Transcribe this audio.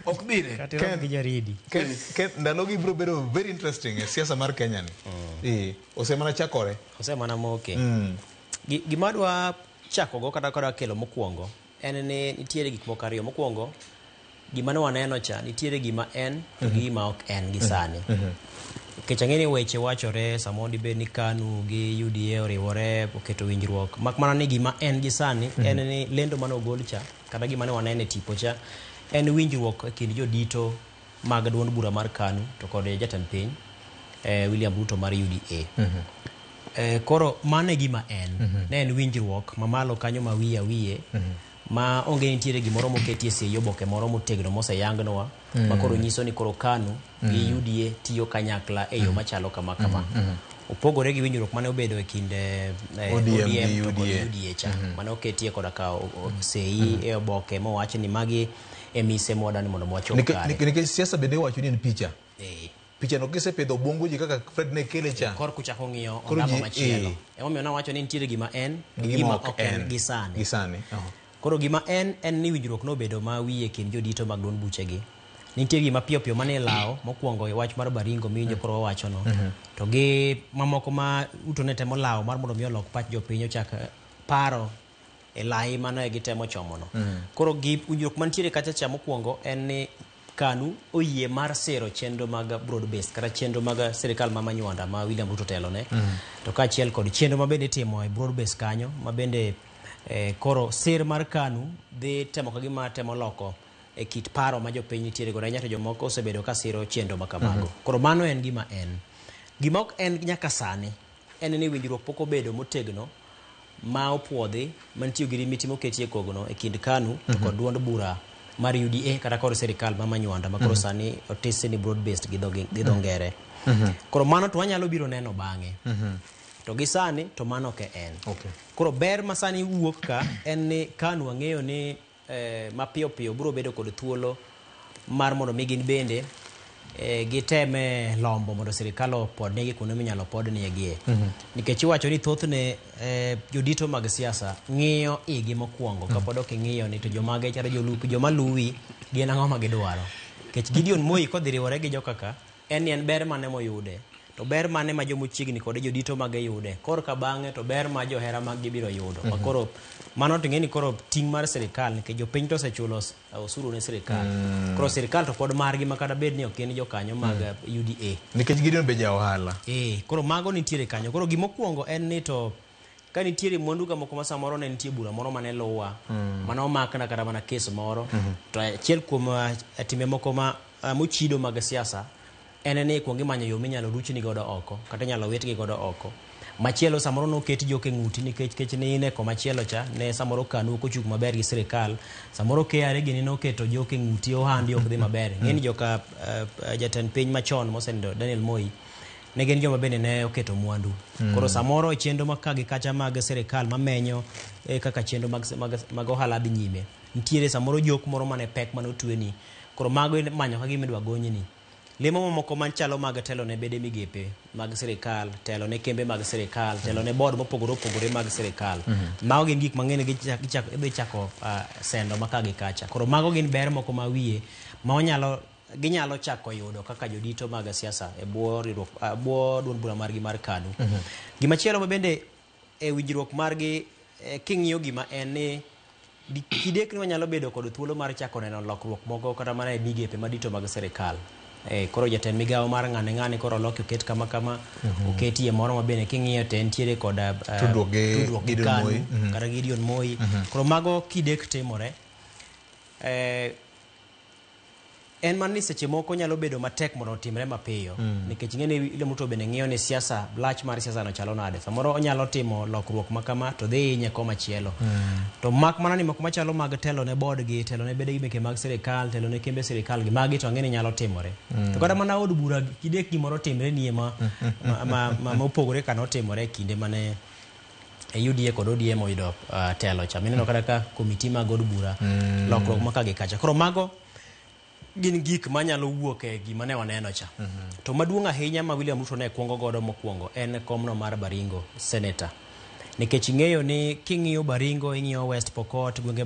ok dire Ken gijaridi. Ken ndalogi bro bedo very interesting siasa mar Kenya ni. Osemana chakore. Osemana moke. Gimadwa chako go kata kada kelo mokwongo en ni nitiere gik moko ariyo. Mokwongo gima ne waneno cha nitiere gima en to gima ok en gi sani. Nikech ang'eni weche wachore samodi bed ni KANU gi UDA oriwore oketo winjruok. Mak mana ni gima en gi sani en ni lendo mane ogol cha kata gima ne waneno e tipo cha en winjruok e kind jodito mag duond bura mar KANU to kod jatend piny William Ruto mar UDA. Koro mane gima en ne en winjruok mamalo kanyo ma wiye ma onge nitiere gimoro moketie seyi oboke moro motegno moseyangnwa ma koro nyiso ni koro KANU gi UDA tiyo kanyakla e yo machalo kama. Opogore gi winjruok mane obedo e kind ODM to UDA cha mane oketie koda ka seyi e oboke mowach ni magi emise modani mondo mwachop kare. Nikech siasa bende wacho ni en picha. Picha no kisepedho bongo ji kaka Fred ne kele cha. Kor kuchako ng'iyo ondamo machielo. Emomiyo nawacho ni nitiere gima en gima ok en gi sani. Koro gima en ni winjruok nobedo ma wiye kind jodito mag duond buchegi. Nitie gima piyo mane lao mokwongo e wach mar Baringo miwinjo koro wawacho no. To gi mamoko ma Ruto ne temo lao mar mondo mi olok pach jopiny ochak paro e lai mane gitemo chomono. Koro gi winjruok mantiere kacha cha mokwongo en ni KANU oyie mar sero chenro mag broad based kata chenro mag sirikal ma manywanda ma William Ruto telo ne. To kaachiel kod chenro ma bende timo e broad based kanyo ma bende koro sir mar KANU dhi temo kagima temo loko e kit paro ma jopiny nitiere go nyato jomoko osebedo ka siro chenro ma kamago. Koro mano en gima en. Gima ok en nyaka sani en ni winjruok pok obedo motegno ma opuodhi mantie gi limiti moketie kogno e kind KANU to kod duond bura mar UDA kata kod sirikal ma manywanda ma koro sani otise ni broad based gi dho ngere. Koro mano to wanyalo biro neno bang'e. To gi sani to mano ke en. Koro ber ma sani wuok ka en ni KANU ang'eyo ni mapiyo biro bedo kod thuolo mar mondo mi gin bende giteme lombo mondo sirikal opod negi kuno minyalo pod negie. Nikech iwacho ni thothne jodito mag siasa ng'iyo igi mokwongo kapod ok ng'iyo ni to jomage chara joma luwi gin ang'o ma gidwaro. Nikech Gideon Moi kodhi riwore gi jokaka en ber mane moyude. To ber mane ma jomochiegni kod jodito mag yude. Kor ka bang'e to ber ma johera mag gibiro yudo. Koro mano ting'eni koro ting' mar sirikal nikech jopiny to osechulo osuru ne sirikal. Koro sirikal to pod margi makata bed ni ok en jokanyo mag UDA. Nikech Gideon be ja ohala. Koro mago nitiere kanyo. Koro gimokwongo en ni to ka nitiere mwandu ga moko ma samoro ne nitie bura moro mane luwa mane omakna kata mana kes moro to achiel kuom time moko ma mochido mag siasa en ni kuongi manyo yo minyalo ruchni godo oko kata nyalo wetgi godo oko. Machielo samoro no keti joke ng'uti nikech ni ine ko machielo cha ne samoro KANU kochuk maber gi sirikal samoro KRA gini no keto joke ng'uti ohandi ok dhi maber. Ng'eni joka jatend piny machon mosenindo Daniel Moi ne gin joma bende ne oketo mwandu. Koro samoro chenro makagi kacha mag sirikal mamenyo kaka chenro mag ohala dhi nyime. Nitiere samoro jok moro mane pek mane otweni. Koro mago manyo kagima idwa gonyni. Lemo moko manchalo mag telo ne bede migepe mag sirikal, telo ne kembe mag sirikal, telo ne board mopogore mag sirikal. Mago gin gik mang'eny idhi chako sendo makagi kacha. Koro mago gin ber moko ma wiye ma ginyalo chako yudo kaka jodito mag siasa e bwo duond bura margi mar KANU. Gimachielo ma bende e winjruok margi king'iyo gima en ni kidek ni wanyalo bedo kod thuolo mar chako neno lokruok moko kata mana e migepe madito mag sirikal. Koro jatend migawo mar ng'ane koro loki oket kama oketie moro ma bende king'iyo te nitiere kod tudruok gi KANU kata Gideon Moi. Koro mago kidek timore en man ni seche moko nyalo bedo matek mondo otimre mapiyo nikech ng'eni ile Ruto bende ng'iyo ni siasa lach mar siasa no chalo nade. Samoro onyalo timo lokruok makama to dhi hinye koma chielo. To mak mana ni moko machalo mag telo ne board gi telo ne bede gi meke mag sirikal telo ne kembe sirikal gi magi to ng'eni nyalo timore. To kata mana od bura kidek gimoro timre nie ma opogore kana otimore kinde mane UDA kod ODM oyudo telo cha. Mineno kata ka komiti mag od bura lokruok makagi kacha. Koro mago gin gik manyalo wuok e gima ne waneno cha. To maduong' ahinya ma William Ruto ne kuongo godo mokwongo en komno mar Baringo senator. Nikech ing'eyo ni king'iyo Baringo ing'iyo West Pokot gwenge